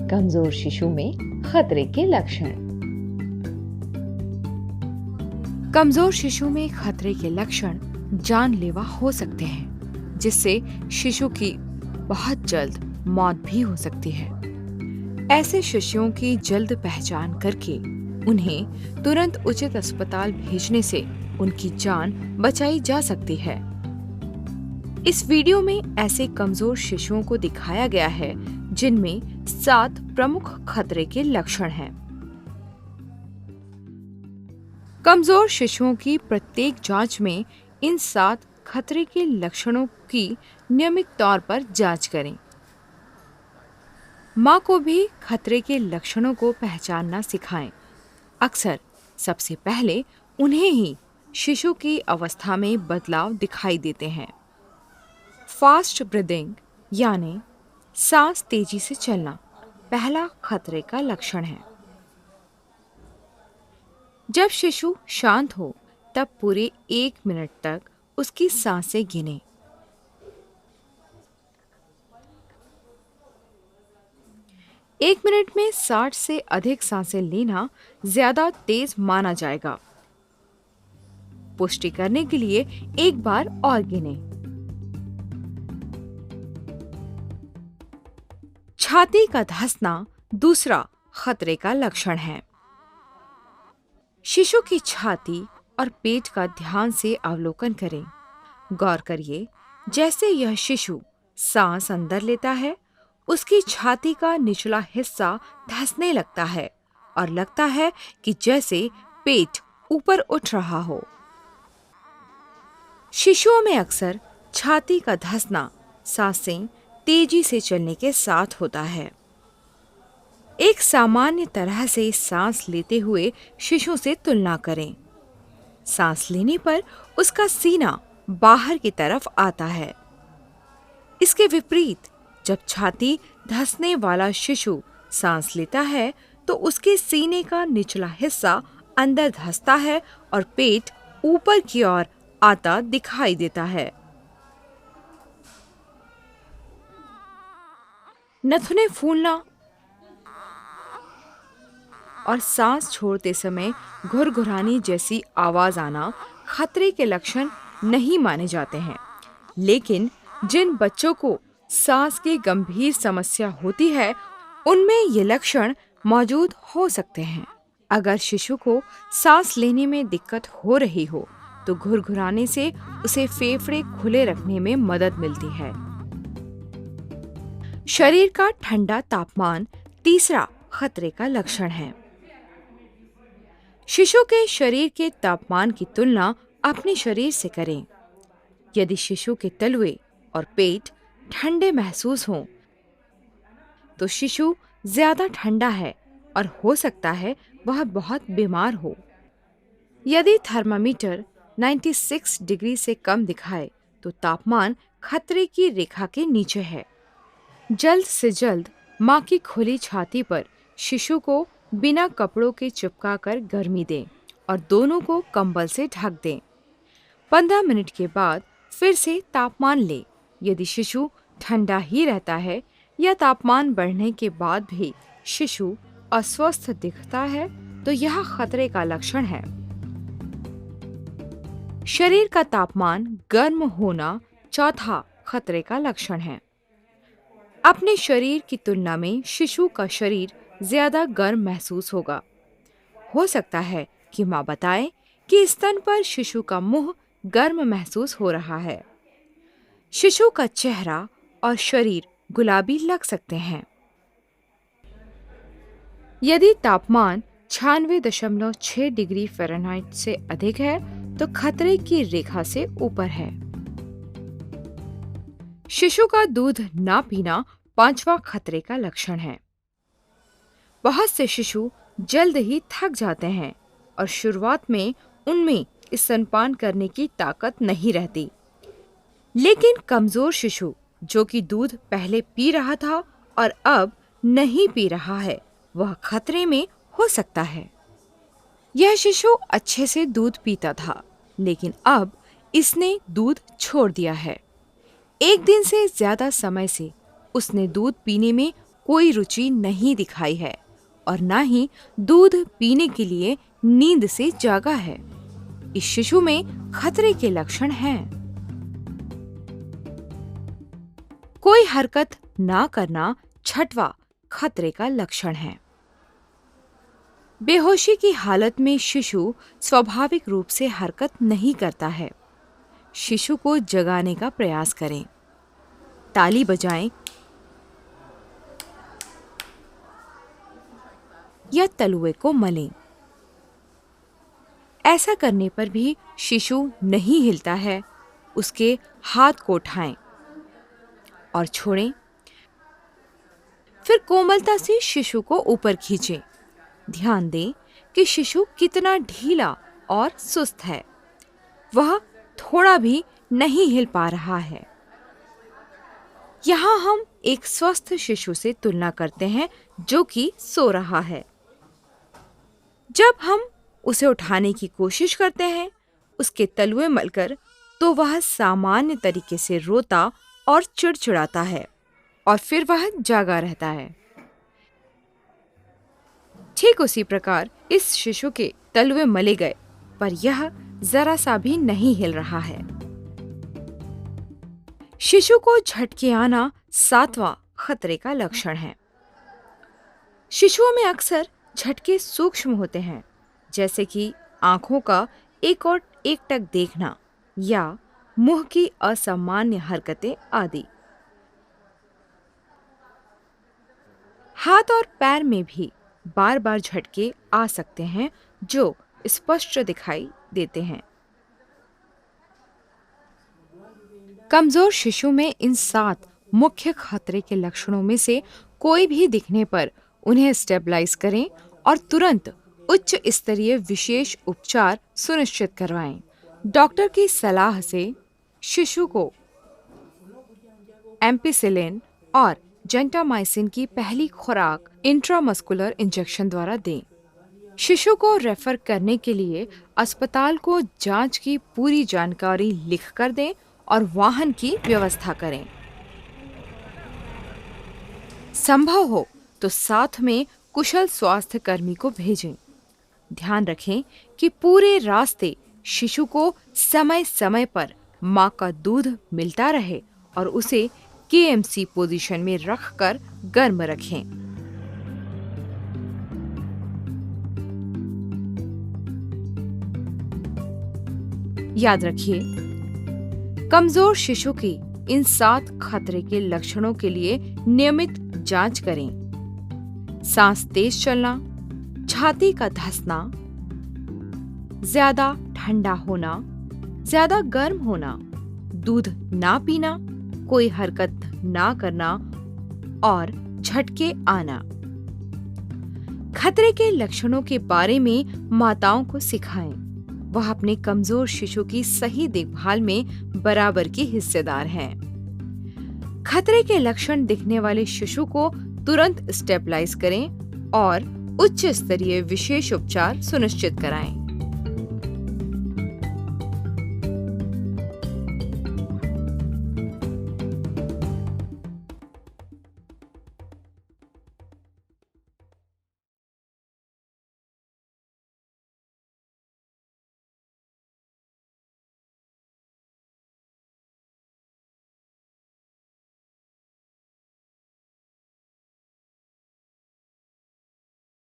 कमजोर शिशु में खतरे के लक्षण। कमजोर शिशु में खतरे के लक्षण जानलेवा हो सकते हैं, जिससे शिशु की बहुत जल्द मौत भी हो सकती है। ऐसे शिशुओं की जल्द पहचान करके उन्हें तुरंत उचित अस्पताल भेजने से उनकी जान बचाई जा सकती है। इस वीडियो में ऐसे कमजोर शिशुओं को दिखाया गया है जिनमें 7 प्रमुख खतरे के लक्षण हैं। कमजोर शिशुओं की प्रत्येक जांच में इन 7 खतरे के लक्षणों की नियमित तौर पर जांच करें। मां को भी खतरे के लक्षणों को पहचानना सिखाएं। अक्सर सबसे पहले उन्हें ही शिशु की अवस्था में बदलाव दिखाई देते हैं। फास्ट ब्रीदिंग यानी सांस तेजी से चलना पहला खतरे का लक्षण है। जब शिशु शांत हो तब पूरे 1 मिनट तक उसकी सांसें गिनें। एक मिनट में 60 से अधिक सांसें लेना ज्यादा तेज माना जाएगा। पुष्टि करने के लिए एक बार और गिनें। छाती का धंसना दूसरा खतरे का लक्षण है। शिशु की छाती और पेट का ध्यान से अवलोकन करें। गौर करिए, जैसे यह शिशु सांस अंदर लेता है, उसकी छाती का निचला हिस्सा धंसने लगता है और लगता है कि जैसे पेट ऊपर उठ रहा हो। शिशुओं में अक्सर छाती का धंसना सांसें तेजी से चलने के साथ होता है। एक सामान्य तरह से सांस लेते हुए शिशु से तुलना करें। सांस लेने पर उसका सीना बाहर की तरफ आता है। इसके विपरीत जब छाती धंसने वाला शिशु सांस लेता है तो उसके सीने का निचला हिस्सा अंदर धंसता है और पेट ऊपर की ओर आता दिखाई देता है। नथुने फूलना और सांस छोड़ते समय घुरघुराने जैसी आवाज आना खतरे के लक्षण नहीं माने जाते हैं, लेकिन जिन बच्चों को सांस की गंभीर समस्या होती है उनमें ये लक्षण मौजूद हो सकते हैं। अगर शिशु को सांस लेने में दिक्कत हो रही हो तो घुरघुराने से उसे फेफड़े खुले रखने में मदद मिलती है। शरीर का ठंडा तापमान तीसरा खतरे का लक्षण है। शिशु के शरीर के तापमान की तुलना अपने शरीर से करें। यदि शिशु के तलवे और पेट ठंडे महसूस हों, तो शिशु ज्यादा ठंडा है और हो सकता है वह बहुत बीमार हो। यदि थर्मामीटर 96 डिग्री से कम दिखाए तो तापमान खतरे की रेखा के नीचे है। जल्द से जल्द मां की खुली छाती पर शिशु को बिना कपड़ों के चिपकाकर गर्मी दें और दोनों को कंबल से ढक दें। 15 मिनट के बाद फिर से तापमान लें। यदि शिशु ठंडा ही रहता है या तापमान बढ़ने के बाद भी शिशु अस्वस्थ दिखता है तो यह खतरे का लक्षण है। शरीर का तापमान गर्म होना चौथा खतरे का लक्षण है। अपने शरीर की तुलना में शिशु का शरीर ज्यादा गर्म महसूस होगा। हो सकता है कि मां बताए कि स्तन पर शिशु का मुंह गर्म महसूस हो रहा है। शिशु का चेहरा और शरीर गुलाबी लग सकते हैं। यदि तापमान 96.6 डिग्री फ़ारेनहाइट से अधिक है तो खतरे की रेखा से ऊपर है। शिशु का दूध ना पीना पांचवा खतरे का लक्षण है। बहुत से शिशु जल्द ही थक जाते हैं और शुरुआत में उनमें स्तनपान करने की ताकत नहीं रहती। लेकिन कमजोर शिशु जो कि दूध पहले पी रहा था और अब नहीं पी रहा है, वह खतरे में हो सकता है। यह शिशु अच्छे से दूध पीता था, लेकिन अब इसने दूध छोड़ दिया है। 1 दिन से ज्यादा समय से उसने दूध पीने में कोई रुचि नहीं दिखाई है और ना ही दूध पीने के लिए नींद से जागा है। इस शिशु में खतरे के लक्षण हैं। कोई हरकत ना करना छठवां खतरे का लक्षण है। बेहोशी की हालत में शिशु स्वाभाविक रूप से हरकत नहीं करता है। शिशु को जगाने का प्रयास करें, ताली बजाएं या तलुए को मलें। ऐसा करने पर भी शिशु नहीं हिलता है, उसके हाथ को उठाएं और छोड़ें। फिर कोमलता से शिशु को ऊपर खींचें। ध्यान दें कि शिशु कितना ढीला और सुस्त है। वह थोड़ा भी नहीं हिल पा रहा है। यहाँ हम एक स्वस्थ शिशु से तुलना करते हैं जो कि सो रहा है। जब हम उसे उठाने की कोशिश करते हैं, उसके तलुए मलकर, तो वह सामान्य तरीके से रोता और चिड़चिड़ाता है और फिर वह जागा रहता है। ठीक उसी प्रकार इस शिशु के तलुए मले गए, पर यह जरा सा भी नहीं हिल रहा है। शिशु को झटके आना सातवां खतरे का लक्षण है। शिशुओं में अक्सर झटके सूक्ष्म होते हैं, जैसे कि आंखों का एक और एकटक देखना या मुंह की असामान्य हरकतें आदि। हाथ और पैर में भी बार बार झटके आ सकते हैं जो स्पष्ट दिखाई देते हैं। कमजोर शिशु में इन 7 मुख्य खतरे के लक्षणों में से कोई भी दिखने पर उन्हें स्टेबलाइज करें और तुरंत उच्च स्तरीय विशेष उपचार सुनिश्चित करवाएं। डॉक्टर की सलाह से शिशु को एम्पिसिलिन और जेंटामाइसिन की पहली खुराक इंट्रामस्कुलर इंजेक्शन द्वारा दें। शिशु को रेफर करने के लिए अस्पताल को जांच की पूरी जानकारी लिख कर दें और वाहन की व्यवस्था करें। संभव हो तो साथ में कुशल स्वास्थ्य कर्मी को भेजें। ध्यान रखें कि पूरे रास्ते शिशु को समय समय पर मां का दूध मिलता रहे और उसे केएमसी पोजीशन में रखकर गर्म रखें। याद रखिए, कमजोर शिशु की इन 7 खतरे के लक्षणों के लिए नियमित जांच करें। सांस तेज चलना, छाती का धंसना, ज्यादा ठंडा होना, ज्यादा गर्म होना, दूध ना पीना, कोई हरकत ना करना और झटके आना। खतरे के लक्षणों के बारे में माताओं को सिखाएं। वह अपने कमजोर शिशु की सही देखभाल में बराबर की हिस्सेदार हैं। खतरे के लक्षण दिखने वाले शिशु को तुरंत स्टेबलाइज करें और उच्च स्तरीय विशेष उपचार सुनिश्चित कराएं।